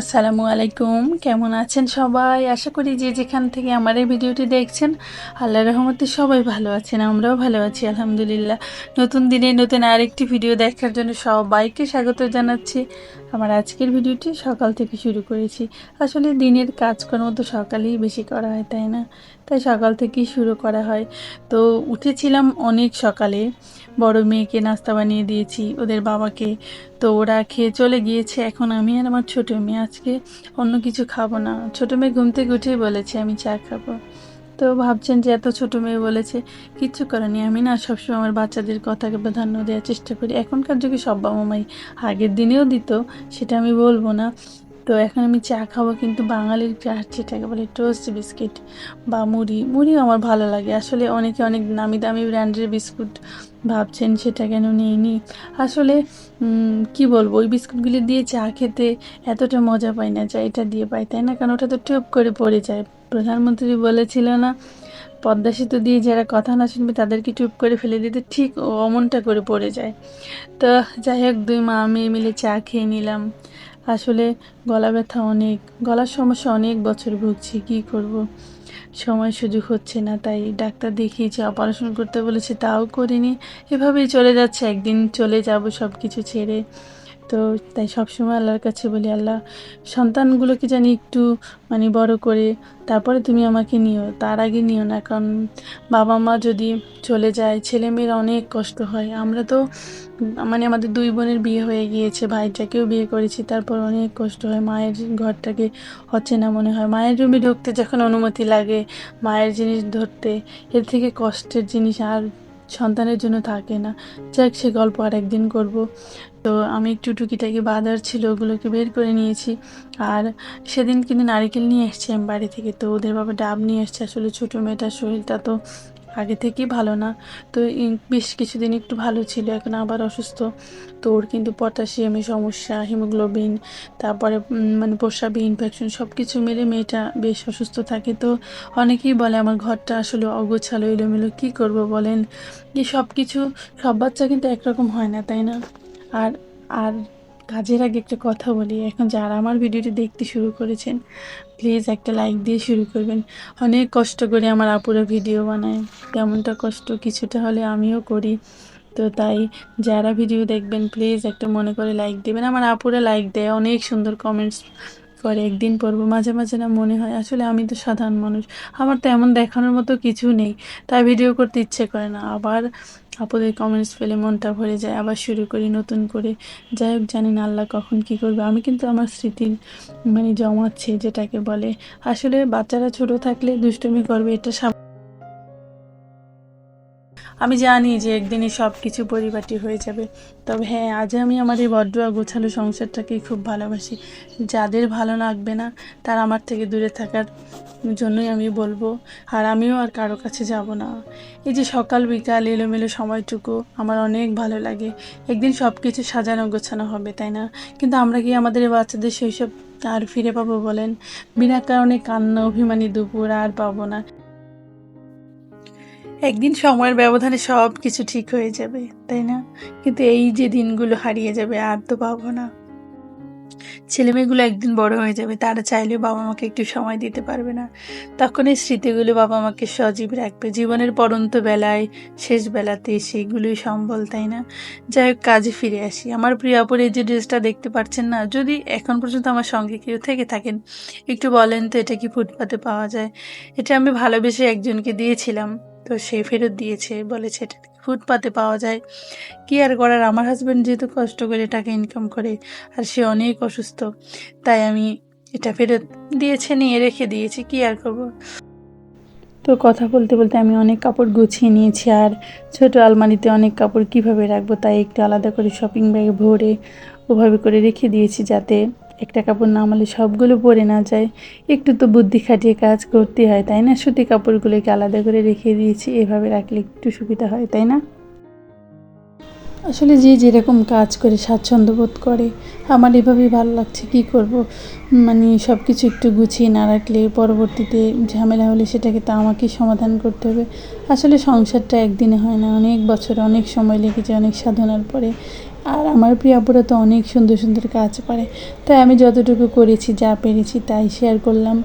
আসসালামু আলাইকুম, কেমন আছেন সবাই? আশা করি যে যেখান থেকে আমার এই ভিডিওটি দেখছেন আল্লাহর রহমতে সবাই ভালো আছেন, আমরাও ভালো আছি আলহামদুলিল্লাহ। নতুন দিনে নতুন আরেকটি ভিডিও দেখার জন্য সবাইকে স্বাগত জানাচ্ছি। আমার আজকের ভিডিওটি সকাল থেকে শুরু করেছি। আসলে দিনের কাজকর্ম তো সকালেই বেশি করা হয়, তাই না? তাই সকাল থেকেই শুরু করা হয়। তো উঠেছিলাম অনেক সকালে, বড় মেয়েকে নাস্তা বানিয়ে দিয়েছি, ওদের বাবাকে। তো ওরা খেয়ে চলে গিয়েছে। এখন আমি আর আমার ছোটো মেয়ে আজকে অন্য কিছু খাবো না। ছোটো মেয়ে ঘুম থেকে উঠেই বলেছে আমি চা খাবো। তো ভাবছেন যে এত ছোটো মেয়ে বলেছে, কিচ্ছু করেনি। আমি না সবসময় আমার বাচ্চাদের কথাকে প্রাধান্য দেওয়ার চেষ্টা করি। এখনকার যুগে সব বাবা মাই, আগের দিনেও দিত, সেটা আমি বলবো না। তো এখন আমি চা খাবো, কিন্তু বাঙালির চা যেটাকে বলে টোস্ট বিস্কিট বা মুড়িও আমার ভালো লাগে। আসলে অনেকে অনেক নামি দামি ব্র্যান্ডের বিস্কুট ভাবছেন সেটা কেন নিইনি। আসলে কি বলবো, ওই বিস্কুটগুলি দিয়ে চা খেতে এতটা মজা পাই না যা এটা দিয়ে পাই, তাই না? কারণ ওটা তো টুপ করে পড়ে যায়। প্রধানমন্ত্রী বলেছিল না, পদ্মা সেতু দিয়ে যারা কথা না শুনবে তাদেরকে টুপ করে ফেলে দিতে, ঠিক অমনটা করে পড়ে যায়। তো যাই হোক, দুই মা মেয়ে মিলে চা খেয়ে নিলাম। আসলে গলা ব্যথা অনেক, গলার সমস্যা অনেক বছর ভুগছি, কী করব, সময় সুযোগ হচ্ছে না। তাই ডাক্তার দেখিয়েছি, অপারেশন করতে বলেছে, তাও করিনি। এভাবেই চলে যাচ্ছে, একদিন চলে যাব সব কিছু ছেড়ে। তো তাই সবসময় আল্লাহর কাছে বলি, আল্লাহ সন্তানগুলোকে জানি একটু বড় করে তারপরে তুমি আমাকে নিও, তার আগে নিও না। কারণ বাবা মা যদি চলে যায়, ছেলেমেয়ের অনেক কষ্ট হয়। আমরা তো আমাদের দুই বোনের বিয়ে হয়ে গিয়েছে, ভাইটাকেও বিয়ে করেছি, তারপর অনেক কষ্ট হয়। মায়ের ঘরটাকে অচেনা মনে হয়, মায়ের রুমে ঢুকতে যখন অনুমতি লাগে, মায়ের জিনিস ধরতে, এর থেকে কষ্টের জিনিস আর সন্তানের জন্য থাকে না। যাক, সে গল্প আর একদিন করব। তো আমি একটু টুকিটাকি বাজার ছিল, ওগুলোকে বের করে নিয়েছি। আর সেদিন কিন্তু নারকেল নিয়ে এসছি আমি বাড়ি থেকে। তো ওদের বাবা ডাব নিয়ে এসছে। আসলে ছোটো মেয়েটার শরীরটা তো আগে থেকেই ভালো না। তো বেশ কিছুদিন একটু ভালো ছিল, এখন আবার অসুস্থ। তো ওর কিন্তু পটাশিয়ামের সমস্যা, হিমোগ্লোবিন, তারপরে প্রস্রাবে ইনফেকশন, সব কিছু মিলে মেয়েটা বেশ অসুস্থ থাকে। তো অনেকেই বলে আমার ঘরটা আসলে অগোছালো, এলোমেলো। কী করব বলেন? এই সব কিছু, সব বাচ্চা কিন্তু একরকম হয় না, তাই না? আর আর কাজের আগে একটা কথা বলি, এখন যারা আমার ভিডিওটি দেখতে শুরু করেছেন, প্লিজ একটা লাইক দিয়ে শুরু করবেন। অনেক কষ্ট করে আমার আপুরা ভিডিও বানায়, তেমনটা কষ্ট কিছুটা হলে আমিও করি। তো তাই যারা ভিডিও দেখবেন প্লিজ একটা মনে করে লাইক দেবেন। আমার আপুরা লাইক দেয়, অনেক সুন্দর কমেন্টস করে, একদিন পড়বো। মাঝে মাঝে না মনে হয় আসলে আমি তো সাধারণ মানুষ, আমার তো এমন দেখানোর মতো কিছু নেই, তাই ভিডিও করতে ইচ্ছে করে না। আবার আপুদের কমেন্টস পেলে মনটা ভরে যায়, আবার শুরু করি নতুন করে। যাই হোক, জানি না আল্লাহ কখন কী করবে। আমি কিন্তু আমার স্মৃতি জমাচ্ছি, যেটাকে বলে। আসলে বাচ্চারা ছোট থাকলে দুষ্টুমি করবে, এটা আমি জানি যে একদিনই সব কিছু পরিপাটি হয়ে যাবে। তবে হ্যাঁ, আজ আমি আমার এই বড্ড গোছালো সংসারটাকেই খুব ভালোবাসি। যাদের ভালো লাগবে না তারা আমার থেকে দূরে থাকার জন্যই আমি বলবো। আর আমিও আর কারো কাছে যাব না। এই যে সকাল বিকাল এলোমেলো সময়টুকু আমার অনেক ভালো লাগে। একদিন সব কিছু সাজানো গোছানো হবে, তাই না? কিন্তু আমরা কি আমাদের এই বাচ্চাদের শৈশব আর ফিরে পাবো বলেন? বিনা কারণে কান্না, অভিমানী দুপুর আর পাবো না। একদিন সময়ের ব্যবধানে সব কিছু ঠিক হয়ে যাবে, তাই না? কিন্তু এই যে দিনগুলো হারিয়ে যাবে, আর তো পাবো না। ছেলেমেয়েগুলো একদিন বড় হয়ে যাবে, তারা চাইলেও বাবা মাকে একটু সময় দিতে পারবে না। তখন এই স্মৃতিগুলো বাবা মাকে সজীব রাখবে জীবনের পড়ন্ত বেলায়, শেষ বেলাতে সেগুলোই সম্বল, তাই না? যাই হোক, কাজে ফিরে আসি। আমার প্রিয় আপুর এই যে ড্রেসটা দেখতে পাচ্ছেন না, যদি এখন পর্যন্ত আমার সঙ্গে কেউ থেকে থাকেন, একটু বলেন তো এটা কি ফুটপাতে পাওয়া যায়? এটা আমি ভালোবেসে একজনকে দিয়েছিলাম, তো সে ফেরত দিয়েছে, বলেছে এটা ফুটপাতে পাওয়া যায়। কি আর করার, আমার হাজব্যান্ড যেহেতু কষ্ট করে টাকা ইনকাম করে আর সে অনেক অসুস্থ, তাই আমি এটা ফেরত দিয়েছে, নিয়ে রেখে দিয়েছি, কি আর করব। তো কথা বলতে বলতে আমি অনেক কাপড় গুছিয়ে নিয়েছি, আর ছোট আলমারিতে অনেক কাপড় কিভাবে রাখবো তাই একটু আলাদা করে শপিং ব্যাগে ভরে ওভাবে করে রেখে দিয়েছি, যাতে একটা কাপড় নামালে সবগুলো পরে না যায়। একটু তো বুদ্ধি খাটিয়ে কাজ করতে হয়, তাই না? সুতি কাপড়গুলোকে আলাদা করে রেখে দিয়েছি, এভাবে রাখলে একটু সুবিধা হয়, তাই না? আসলে যে যেরকম কাজ করে স্বাচ্ছন্দ্য বোধ করে, আমার এভাবেই ভালো লাগছে। কি করব, সব কিছু একটু গুছিয়ে না রাখলে পরবর্তীতে ঝামেলা হলে সেটাকে তো আমাকেই সমাধান করতে হবে। আসলে সংসারটা একদিনে হয় না, অনেক বছর, অনেক সময় লেগে যায়, অনেক সাধনার পরে আর আমার প্রিয় আপুরা তো অনেক সুন্দর সুন্দর কাজ পারে, তাই আমি যতটুকু করেছি যা পেরেছি তাই শেয়ার করলাম।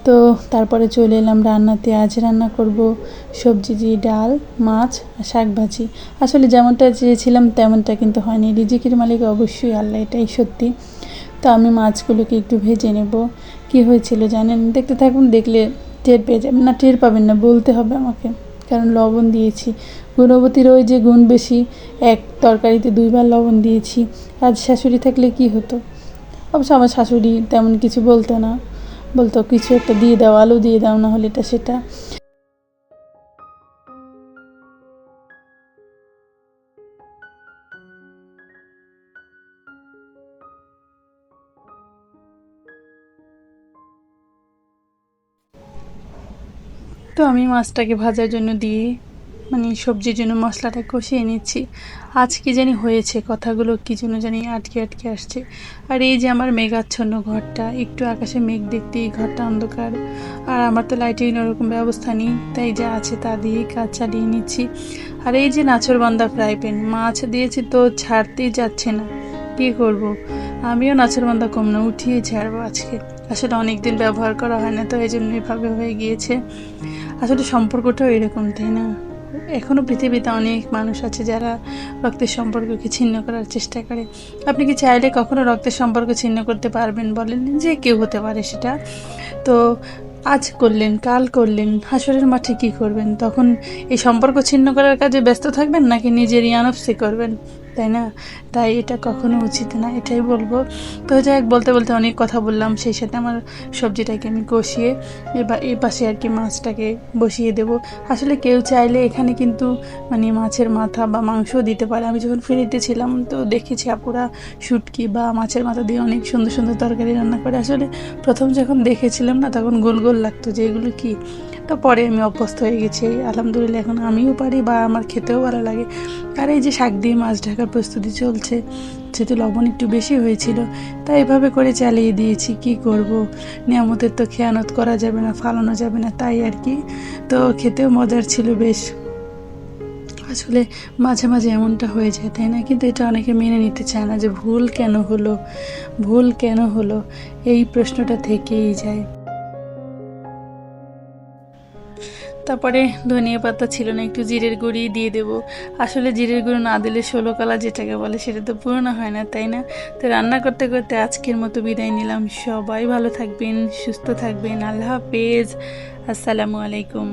তো তারপরে চলে এলাম রান্নাতে। আজ রান্না করব সবজি দিয়ে ডাল, মাছ আর শাক ভাজি। আসলে যেমনটা চেয়েছিলাম তেমনটা কিন্তু হয়নি, রিজিকের মালিক অবশ্যই আল্লাহ, এটাই সত্যি। তো আমি মাছগুলোকে একটু ভেজে নেব। কি হয়েছিল জানেন? দেখতে থাকুন, দেখলে টের পেয়ে যাবেন। না, টের পাবেন না, বলতে হবে আমাকে, কারণ লবণ দিয়েছি। গুণবতীর ওই যে গুণ বেশি, এক তরকারিতে 2 বার লবণ দিয়েছি। আজ শাশুড়ি থাকলে কি হতো? অবশ্য আমার শাশুড়ি তেমন কিছু বলতো না, বলতো কিছু একটা দিয়ে দাও, আলু দিয়ে দাও, না হলে এটা সেটা। তো আমি মাছটাকে ভাজার জন্য দিয়ে সবজির জন্য মশলাটা কষিয়ে নিচ্ছি। আজ কি জানি হয়েছে, কথাগুলো কি জন্য জানি আটকে আটকে আসছে। আর এই যে আমার মেঘাচ্ছন্ন ঘরটা, একটু আকাশে মেঘ দেখতেই ঘরটা অন্ধকার। আর আমার তো লাইটের ওরকম ব্যবস্থা নেই, তাই যা আছে তা দিয়েই কাজ চালিয়ে নিচ্ছি। আর এই যে নাছোড়বান্দা ফ্রাই প্যান, মাছ দিয়েছি তো ছাড়তেই যাচ্ছে না, কী করব। আমিও নাছোড়বান্দা কম না, উঠিয়ে ছাড়বো আজকে। আসলে অনেক দিন ব্যবহার করা হয় না, তো এই জন্য এভাবে হয়ে গিয়েছে। আসলে সম্পর্কটাও এরকম, তাই না? এখনও পৃথিবীতে অনেক মানুষ আছে যারা রক্তের সম্পর্ককে ছিন্ন করার চেষ্টা করে। আপনি কি চাইলে কখনো রক্তের সম্পর্ক ছিন্ন করতে পারবেন বলেন? যে কেউ হতে পারে সেটা। তো আজ করলেন, কাল করলেন, হাসরের মাঠে কী করবেন? তখন এই সম্পর্ক ছিন্ন করার কাজে ব্যস্ত থাকবেন, নাকি নিজের ইয়ানফসি করবেন, তাই না? তাই এটা কখনো উচিত না, এটাই বলবো। তো যাই হোক, বলতে বলতে অনেক কথা বললাম। সেই সাথে আমার সবজিটাকে আমি কষিয়ে এবার এই পাশে আর কি মাছটাকে বসিয়ে দেব। আসলে কেউ চাইলে এখানে কিন্তু মাছের মাথা বা মাংসও দিতে পারে। আমি যখন ফেরিতে ছিলাম তো দেখেছি আপুরা শুটকি বা মাছের মাথা দিয়ে অনেক সুন্দর সুন্দর তরকারি রান্না করে। আসলে প্রথম যখন দেখেছিলাম না, তখন গোল গোল লাগতো যে এগুলো কী। তো পরে আমি অভ্যস্ত হয়ে গেছি, আলহামদুলিল্লাহ এখন আমিও পারি বা আমার খেতেও ভালো লাগে। আর এই যে শাক দিয়ে মাছ ঢাকার প্রস্তুতি চলছে, যেহেতু লবণ একটু বেশি হয়েছিল তাই এভাবে করে চালিয়ে দিয়েছি। কি করব, নিয়ামতের তো খেয়ানত করা যাবে না, ফালানো যাবে না, তাই আর কি। তো খেতেও মজার ছিল বেশ। আসলে মাঝে মাঝে এমনটা হয়ে যায়, তাই না? কিন্তু এটা অনেকে মেনে নিতে চায় না, যে ভুল কেন হলো, ভুল কেন হলো, এই প্রশ্নটা থেকেই যায়। তারপরে ধনিয়া পাতা ছিল না, একটু জিরের গুঁড়ি দিয়ে দেবো। আসলে জিরের গুঁড়ো না দিলে 16 কলা যেটাকে বলে সেটা তো পুরনো হয় না, তাই না? তো রান্না করতে করতে আজকের মতো বিদায় নিলাম। সবাই ভালো থাকবেন, সুস্থ থাকবেন। আল্লাহ হাফেজ, আসসালামু আলাইকুম।